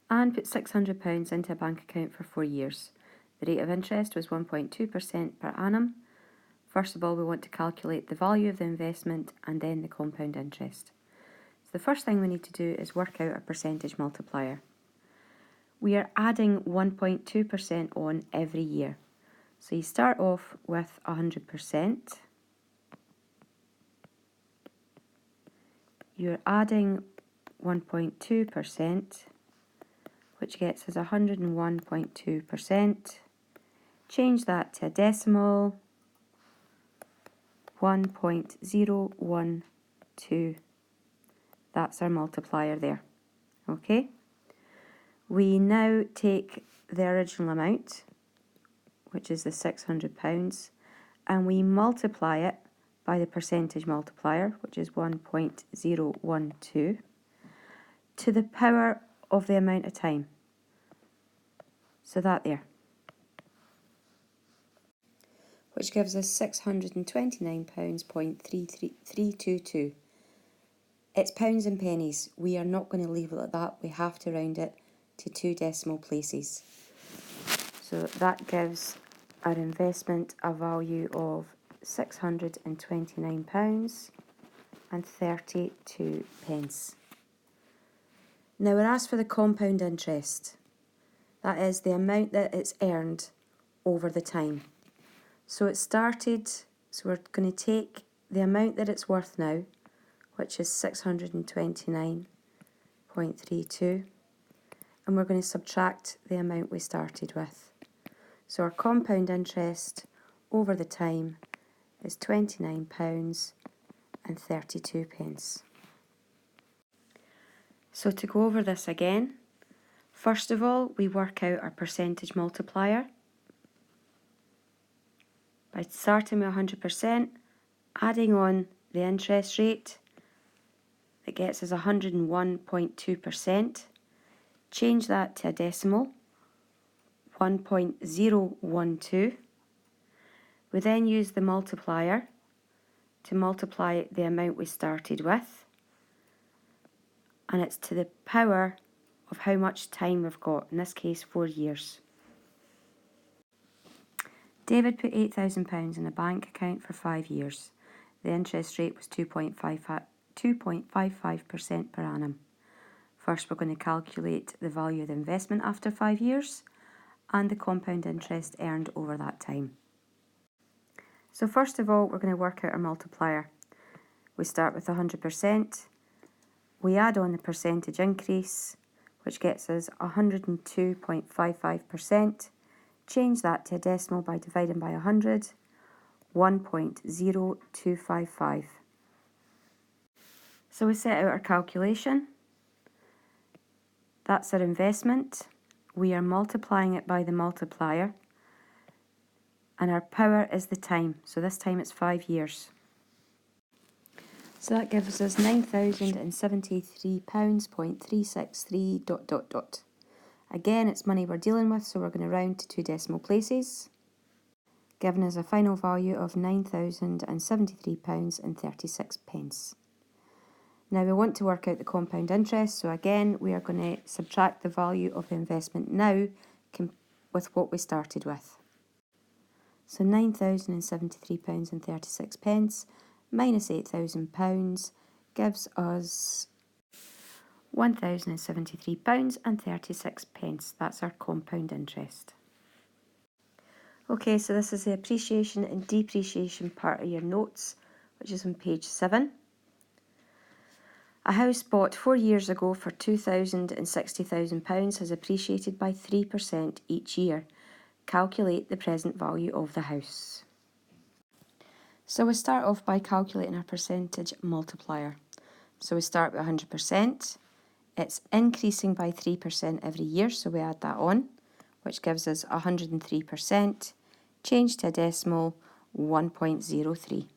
and put £600 into a bank account for 4 years. The rate of interest was 1.2% per annum. First of all, we want to calculate the value of the investment and then the compound interest. So the first thing we need to do is work out a percentage multiplier. We are adding 1.2% on every year. So you start off with 100%. You're adding 1.2%, which gets us 101.2%. Change that to a decimal, 1.012. That's our multiplier there. Okay? We now take the original amount, which is the £600, and we multiply it by the percentage multiplier, which is 1.012, to the power of the amount of time. So that there. Which gives us £629.322. It's pounds and pennies. We are not going to leave it at that. We have to round it to 2 decimal places. So that gives our investment a value of £629.32. Now we're asked for the compound interest. That is the amount that it's earned over the time. So it started, so we're going to take the amount that it's worth now, which is 629.32, and we're going to subtract the amount we started with. So our compound interest over the time is £29.32. So to go over this again, first of all, we work out our percentage multiplier by starting with 100%, adding on the interest rate that gets us 101.2%, change that to a decimal, 1.012. We then use the multiplier to multiply the amount we started with, and it's to the power of how much time we've got, in this case 4 years. David put £8,000 in a bank account for 5 years. The interest rate was 2.55% per annum. First, we're going to calculate the value of the investment after 5 years and the compound interest earned over that time. So first of all, we're going to work out our multiplier. We start with 100%. We add on the percentage increase, which gets us 102.55%. Change that to a decimal by dividing by 100, 1.0255. So we set out our calculation. That's our investment. We are multiplying it by the multiplier. And our power is the time. So this time it's 5 years. So that gives us £9,073.363 ... Again, it's money we're dealing with, so we're going to round to 2 decimal places, giving us a final value of £9,073.36. Now we want to work out the compound interest, so again we are going to subtract the value of the investment now with what we started with. So £9,073.36 minus £8,000 gives us £1,073.36. That's our compound interest. Okay, so this is the appreciation and depreciation part of your notes, which is on page 7. A house bought 4 years ago for £2,000 and £60,000 has appreciated by 3% each year. Calculate the present value of the house. So we start off by calculating our percentage multiplier. So we start with 100%. It's increasing by 3% every year, so we add that on, which gives us 103%. Change to a decimal, 1.03.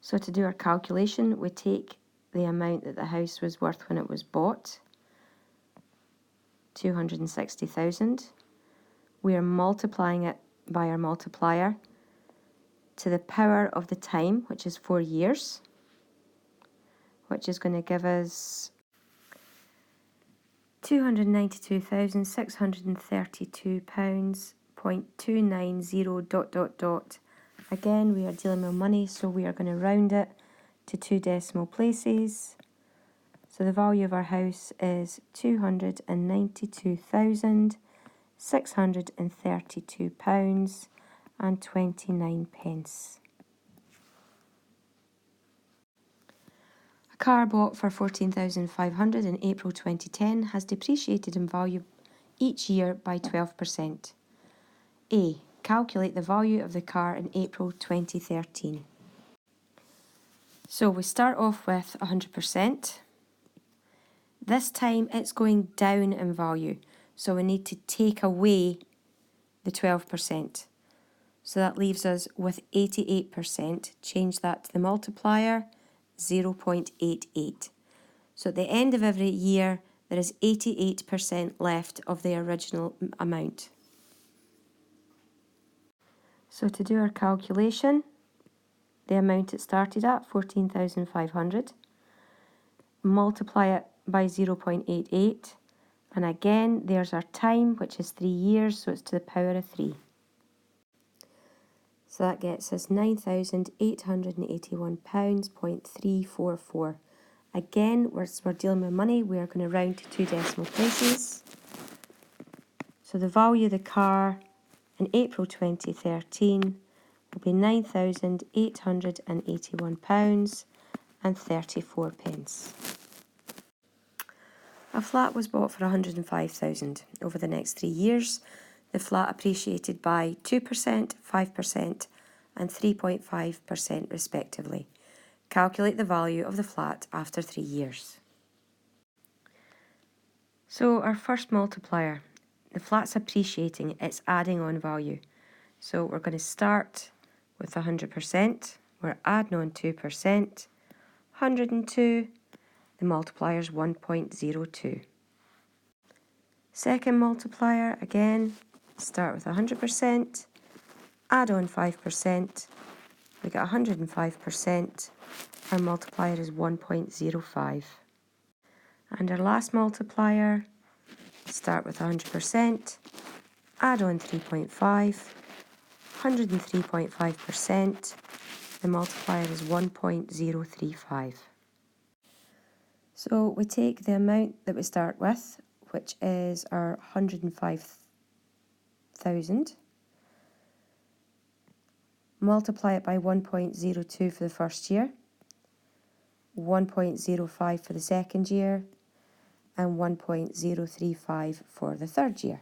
So to do our calculation, we take the amount that the house was worth when it was bought, 260,000. We are multiplying it by our multiplier to the power of the time, which is 4 years, which is going to give us £292,632.290 ... Again, we are dealing with money, so we are going to round it to 2 decimal places. So the value of our house is £292,632.29. A car bought for £14,500 in April 2010 has depreciated in value each year by 12%. A. Calculate the value of the car in April 2013. So we start off with 100%. This time it's going down in value, so we need to take away the 12%. So that leaves us with 88%. Change that to the multiplier, 0.88. So at the end of every year, there is 88% left of the original amount. So to do our calculation, the amount it started at, 14,500, multiply it by 0.88, and again there's our time, which is 3 years, so it's to the power of 3. So that gets us £9,881.344. Again, we're dealing with money, we are going to round to 2 decimal places. So the value of the car in April 2013 will be £9,881.34. A flat was bought for £105,000. Over the next 3 years, the flat appreciated by 2%, 5% and 3.5% respectively. Calculate the value of the flat after 3 years. So our first multiplier, the flat's appreciating, it's adding on value. So we're going to start with 100%, we're adding on 2%, 102, the multiplier is 1.02. Second multiplier, again, start with 100%, add on 5%, we get 105%, our multiplier is 1.05. And our last multiplier, start with 100%, add on 3.5, 103.5%, the multiplier is 1.035. So we take the amount that we start with, which is our 105,000, multiply it by 1.02 for the first year, 1.05 for the second year, and 1.035 for the third year.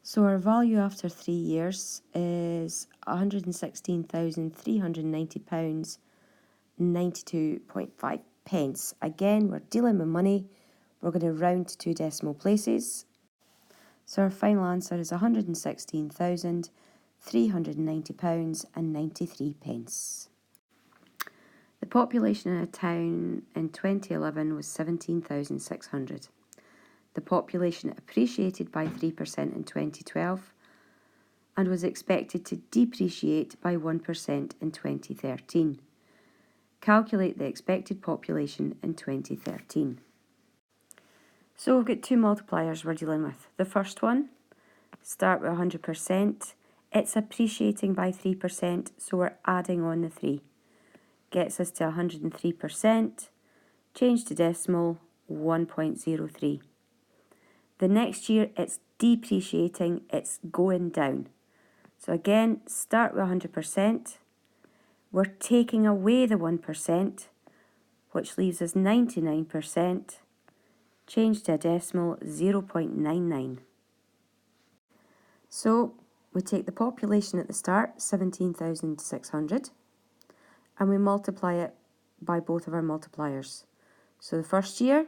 So our value after 3 years is £116,390, 92.5 pence. Again, we're dealing with money. We're going to round to 2 decimal places. So our final answer is £116,390 and 93 pence. The population in a town in 2011 was 17,600. The population appreciated by 3% in 2012 and was expected to depreciate by 1% in 2013. Calculate the expected population in 2013. So we've got 2 multipliers we're dealing with. The first one, start with 100%. It's appreciating by 3%, so we're adding on the 3. Gets us to 103%. Change to decimal, 1.03. The next year it's depreciating, it's going down. So again, start with 100%. We're taking away the 1%, which leaves us 99%. Change to a decimal, 0.99. So we take the population at the start, 17,600, and we multiply it by both of our multipliers. So the first year,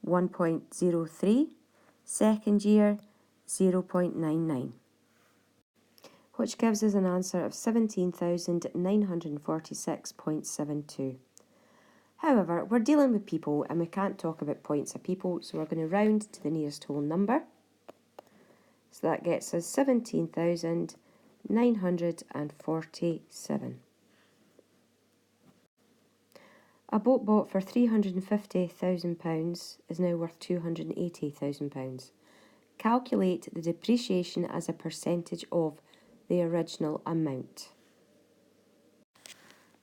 1.03, second year, 0.99, which gives us an answer of 17,946.72. However, we're dealing with people and we can't talk about points of people, so we're going to round to the nearest whole number. So that gets us 17,947. A boat bought for £350,000 is now worth £280,000. Calculate the depreciation as a percentage of the original amount.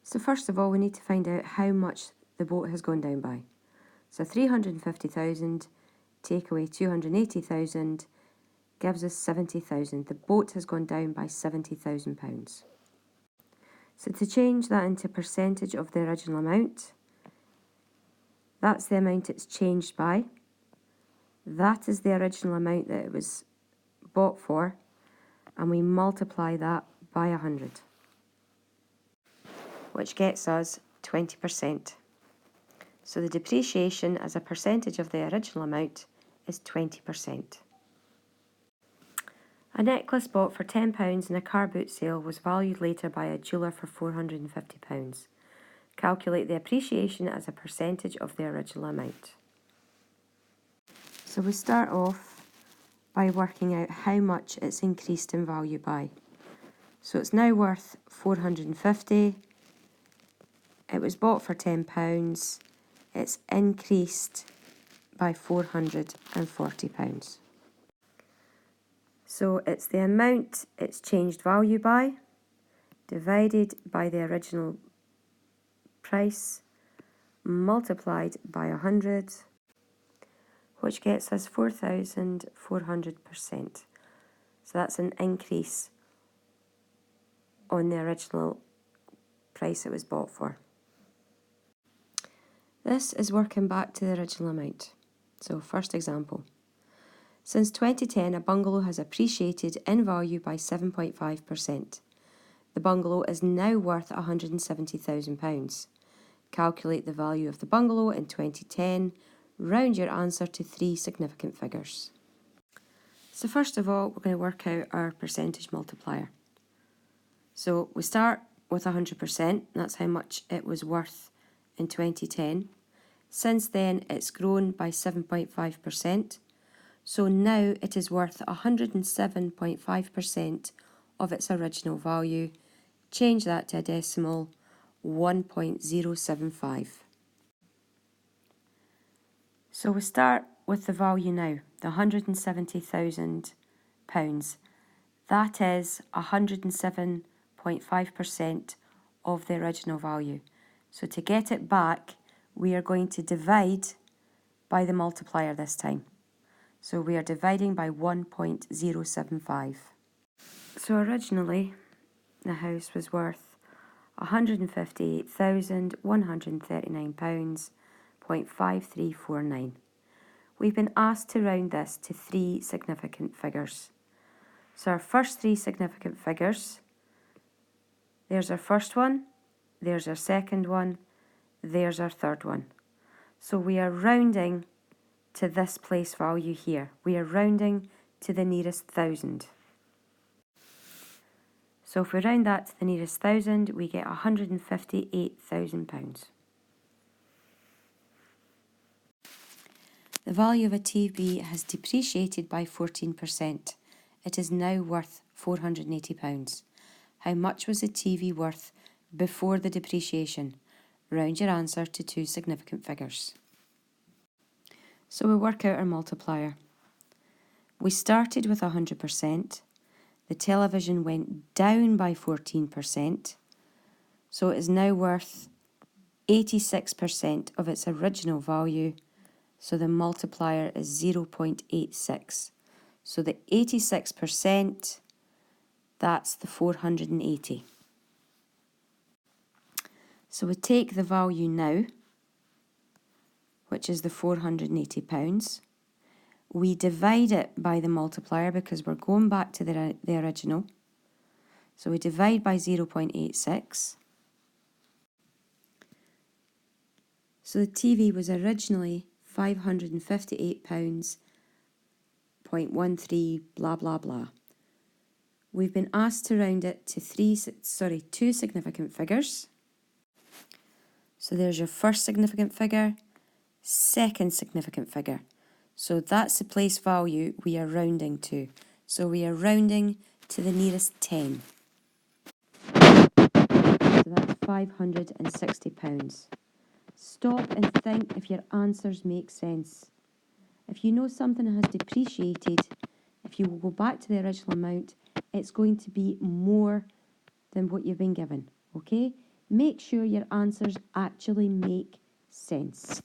So first of all, we need to find out how much the boat has gone down by. So 350,000 take away 280,000 gives us 70,000. The boat has gone down by £70,000. So to change that into percentage of the original amount, that's the amount it's changed by. That is the original amount that it was bought for, and we multiply that by 100, which gets us 20%. So the depreciation as a percentage of the original amount is 20%. A necklace bought for £10 in a car boot sale was valued later by a jeweller for £450. Calculate the appreciation as a percentage of the original amount. So we start off by working out how much it's increased in value by. So it's now worth £450. It was bought for £10. It's increased by £440. So it's the amount it's changed value by divided by the original price multiplied by 100, which gets us 4,400%. So that's an increase on the original price it was bought for. This is working back to the original amount. So first example. Since 2010, a bungalow has appreciated in value by 7.5%. The bungalow is now worth £170,000. Calculate the value of the bungalow in 2010. Round your answer to 3 significant figures. So first of all, we're going to work out our percentage multiplier. So we start with 100%. That's how much it was worth in 2010. Since then, it's grown by 7.5%. So now it is worth 107.5% of its original value. Change that to a decimal, 1.075. So we start with the value now, the £170,000. That is 107.5% of the original value. So to get it back, we are going to divide by the multiplier this time. So we are dividing by 1.075. So originally, the house was worth £158,139.5349. We've been asked to round this to 3 significant figures. So our first 3 significant figures, there's our first one, there's our second one, there's our third one. So we are rounding to this place value here. We are rounding to the nearest 1,000. So if we round that to the nearest 1,000, we get £158,000. The value of a TV has depreciated by 14%. It is now worth £480. How much was the TV worth before the depreciation? Round your answer to 2 significant figures. So we work out our multiplier. We started with 100%. The television went down by 14%. So it is now worth 86% of its original value. So the multiplier is 0.86. So the 86%, that's the 480. So we take the value now, which is the £480. We divide it by the multiplier because we're going back to the original. So we divide by 0.86. So the TV was originally £558.13 blah blah blah. We've been asked to round it to 2 significant figures. So there's your first significant figure, second significant figure. So that's the place value we are rounding to. So we are rounding to the nearest 10. So that's £560. Stop and think if your answers make sense. If you know something has depreciated, if you will go back to the original amount, it's going to be more than what you've been given, okay? Make sure your answers actually make sense.